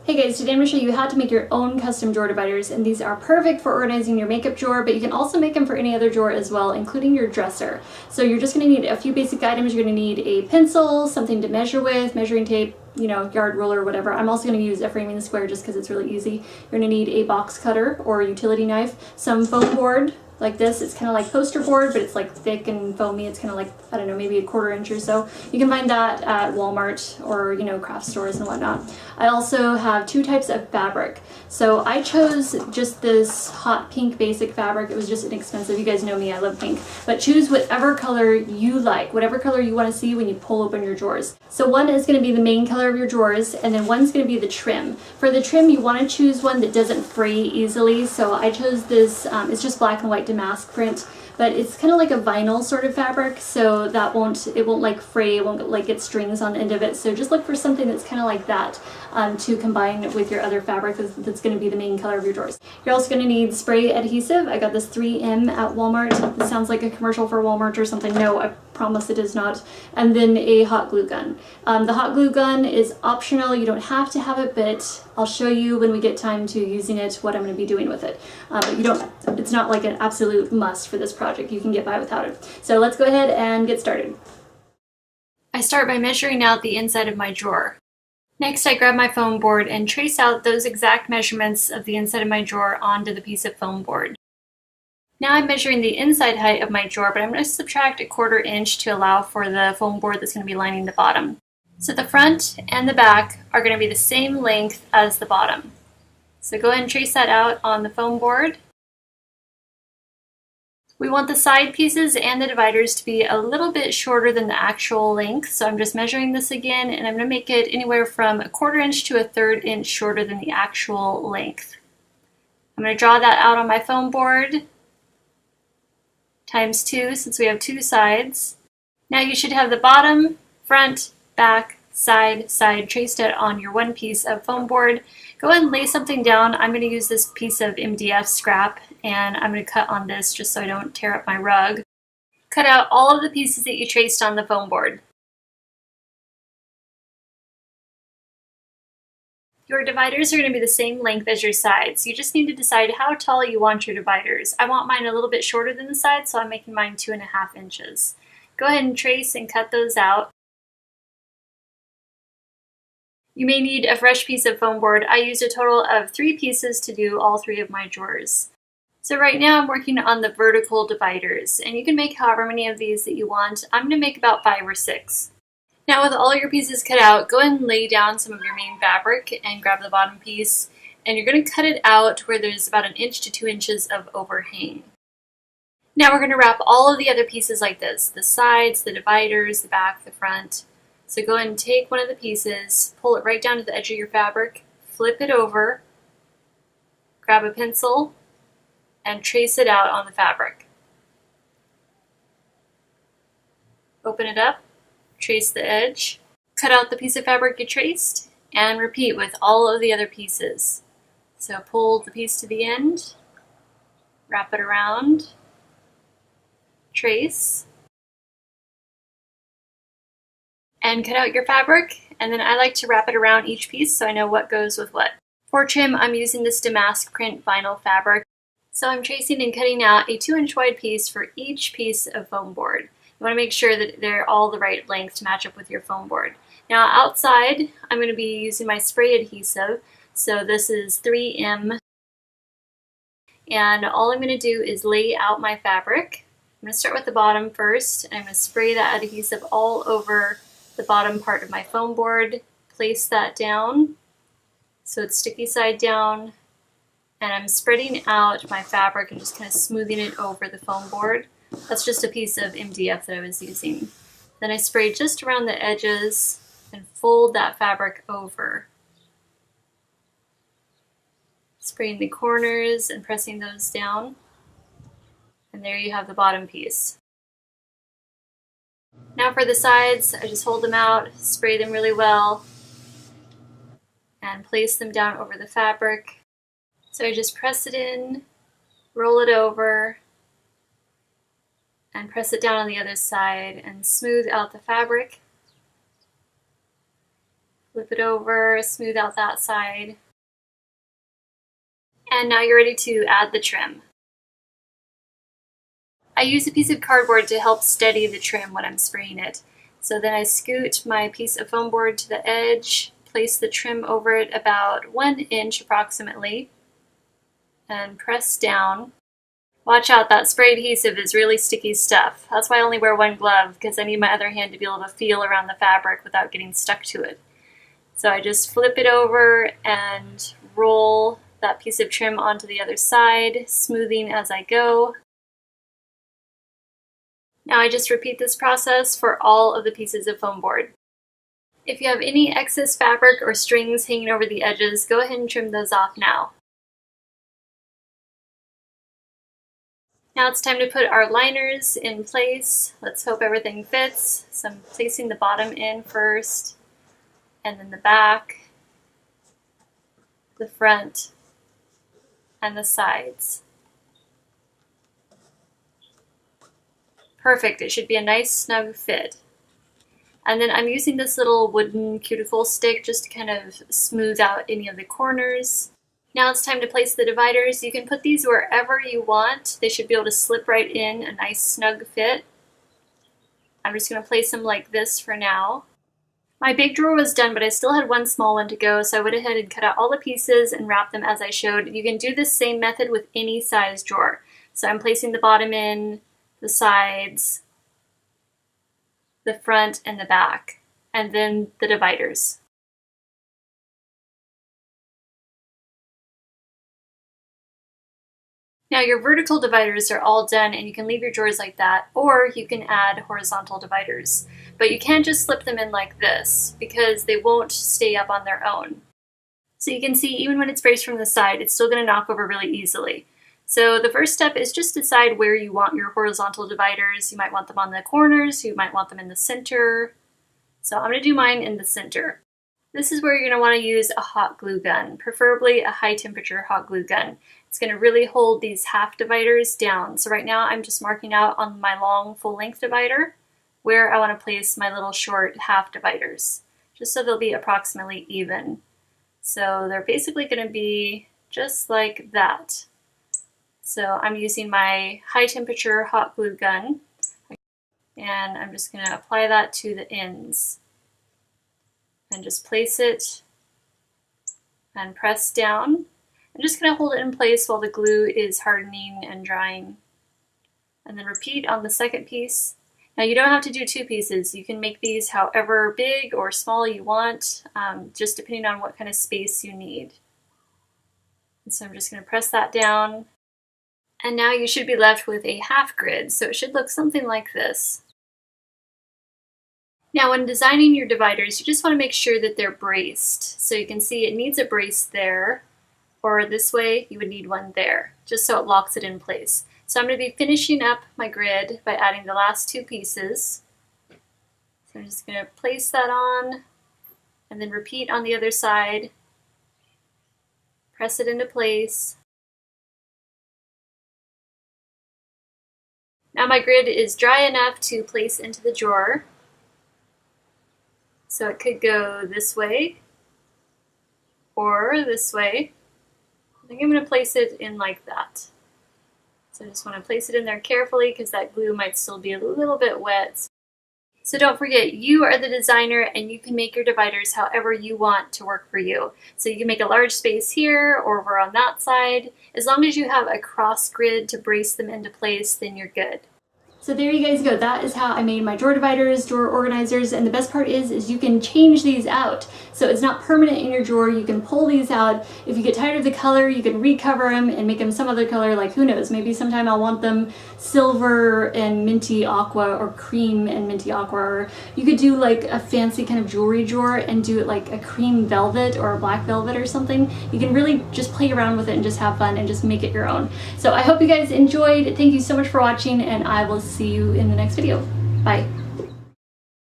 Hey guys, today I'm going to show you how to make your own custom drawer dividers, and these are perfect for organizing your makeup drawer, but you can also make them for any other drawer as well, including your dresser. So you're just going to need a few basic items. You're going to need a pencil, something to measure with, measuring tape, yard ruler, whatever. I'm also going to use a framing square just because it's really easy. You're going to need a box cutter or utility knife, some foam board, like this. It's kind of like poster board, but it's like thick and foamy. It's kind of like, I don't know, maybe a 1/4 inch or so. You can find that at Walmart or, craft stores and whatnot. I also have 2 types of fabric. So I chose just this hot pink basic fabric. It was just inexpensive. You guys know me, I love pink. But choose whatever color you like, whatever color you want to see when you pull open your drawers. So one is going to be the main color of your drawers, and then one's going to be the trim. For the trim, you want to choose one that doesn't fray easily. So I chose this, it's just black and white damask print, but it's kind of like a vinyl sort of fabric, so that it won't like fray, it won't like get strings on the end of it. So just look for something that's kind of like that to combine with your other fabric that's going to be the main color of your drawers. You're also going to need spray adhesive. I got this 3M at Walmart. This sounds like a commercial for Walmart or something. No, I promise it is not. And then a hot glue gun. The hot glue gun is optional. You don't have to have it, but I'll show you when we get time to using it what I'm going to be doing with it. But it's not like an absolute must for this project. You can get by without it. So let's go ahead and get started. I start by measuring out the inside of my drawer. Next, I grab my foam board and trace out those exact measurements of the inside of my drawer onto the piece of foam board. Now I'm measuring the inside height of my drawer, but I'm going to subtract a 1/4 inch to allow for the foam board that's going to be lining the bottom. So the front and the back are going to be the same length as the bottom. So go ahead and trace that out on the foam board. We want the side pieces and the dividers to be a little bit shorter than the actual length, so I'm just measuring this again, and I'm going to make it anywhere from a 1/4 inch to a 1/3 inch shorter than the actual length. I'm going to draw that out on my foam board, times 2 since we have 2 sides. Now you should have the bottom, front, back, side traced out on your one piece of foam board. Go ahead and lay something down. I'm going to use this piece of MDF scrap, and I'm going to cut on this just so I don't tear up my rug. Cut out all of the pieces that you traced on the foam board. Your dividers are going to be the same length as your sides. You just need to decide how tall you want your dividers. I want mine a little bit shorter than the sides, so I'm making mine 2.5 inches. Go ahead and trace and cut those out. You may need a fresh piece of foam board. I used a total of 3 pieces to do all 3 of my drawers. So right now I'm working on the vertical dividers, and you can make however many of these that you want. I'm going to make about 5 or 6. Now with all your pieces cut out, go ahead and lay down some of your main fabric and grab the bottom piece, and you're going to cut it out where there's about 1 inch to 2 inches of overhang. Now we're going to wrap all of the other pieces like this, the sides, the dividers, the back, the front. So go ahead and take one of the pieces, pull it right down to the edge of your fabric, flip it over, grab a pencil, and trace it out on the fabric. Open it up, trace the edge, cut out the piece of fabric you traced, and repeat with all of the other pieces. So pull the piece to the end, wrap it around, trace, and cut out your fabric, and then I like to wrap it around each piece so I know what goes with what. For trim, I'm using this damask print vinyl fabric, so I'm tracing and cutting out a 2-inch wide piece for each piece of foam board. You want to make sure that they're all the right length to match up with your foam board. Now outside, I'm going to be using my spray adhesive, so this is 3M, and all I'm going to do is lay out my fabric. I'm going to start with the bottom first, and I'm going to spray that adhesive all over the bottom part of my foam board, place that down so it's sticky side down, and I'm spreading out my fabric and just kind of smoothing it over the foam board. That's just a piece of MDF that I was using. Then I spray just around the edges and fold that fabric over. Spraying the corners and pressing those down, and there you have the bottom piece. Now for the sides, I just hold them out, spray them really well, and place them down over the fabric. So I just press it in, roll it over, and press it down on the other side and smooth out the fabric. Flip it over, smooth out that side. And now you're ready to add the trim. I use a piece of cardboard to help steady the trim when I'm spraying it. So then I scoot my piece of foam board to the edge, place the trim over it about 1 inch approximately, and press down. Watch out, that spray adhesive is really sticky stuff. That's why I only wear one glove, because I need my other hand to be able to feel around the fabric without getting stuck to it. So I just flip it over and roll that piece of trim onto the other side, smoothing as I go. Now I just repeat this process for all of the pieces of foam board. If you have any excess fabric or strings hanging over the edges, go ahead and trim those off now. Now it's time to put our liners in place. Let's hope everything fits. So I'm placing the bottom in first, and then the back, the front, and the sides. Perfect, it should be a nice snug fit. And then I'm using this little wooden cuticle stick just to kind of smooth out any of the corners. Now it's time to place the dividers. You can put these wherever you want. They should be able to slip right in, a nice snug fit. I'm just going to place them like this for now. My big drawer was done, but I still had one small one to go, so I went ahead and cut out all the pieces and wrapped them as I showed. You can do the same method with any size drawer. So I'm placing the bottom in, the sides, the front, and the back, and then the dividers. Now your vertical dividers are all done, and you can leave your drawers like that, or you can add horizontal dividers. But you can't just slip them in like this, because they won't stay up on their own. So you can see even when it's braced from the side, it's still going to knock over really easily. So the first step is just decide where you want your horizontal dividers. You might want them on the corners, you might want them in the center. So I'm going to do mine in the center. This is where you're going to want to use a hot glue gun, preferably a high temperature hot glue gun. It's going to really hold these half dividers down. So right now I'm just marking out on my long full length divider where I want to place my little short half dividers, just so they'll be approximately even. So they're basically going to be just like that. So I'm using my high temperature hot glue gun, and I'm just going to apply that to the ends and just place it and press down. I'm just going to hold it in place while the glue is hardening and drying, and then repeat on the second piece. Now you don't have to do 2 pieces. You can make these however big or small you want, just depending on what kind of space you need. And so I'm just going to press that down. And now you should be left with a half grid, so it should look something like this. Now when designing your dividers, you just want to make sure that they're braced. So you can see it needs a brace there, or this way you would need one there, just so it locks it in place. So I'm going to be finishing up my grid by adding the last 2 pieces. So I'm just going to place that on, and then repeat on the other side. Press it into place. Now my grid is dry enough to place into the drawer. So it could go this way or this way. I think I'm going to place it in like that. So I just want to place it in there carefully because that glue might still be a little bit wet. So don't forget, you are the designer and you can make your dividers however you want to work for you. So you can make a large space here or over on that side. As long as you have a cross grid to brace them into place, then you're good. So there you guys go. That is how I made my drawer dividers, drawer organizers, and the best part is you can change these out. So it's not permanent in your drawer. You can pull these out. If you get tired of the color, you can recover them and make them some other color, like who knows, maybe sometime I'll want them silver and minty aqua or cream and minty aqua, or you could do like a fancy kind of jewelry drawer and do it like a cream velvet or a black velvet or something. You can really just play around with it and just have fun and just make it your own. So I hope you guys enjoyed. Thank you so much for watching, and I will see you in the next video. Bye.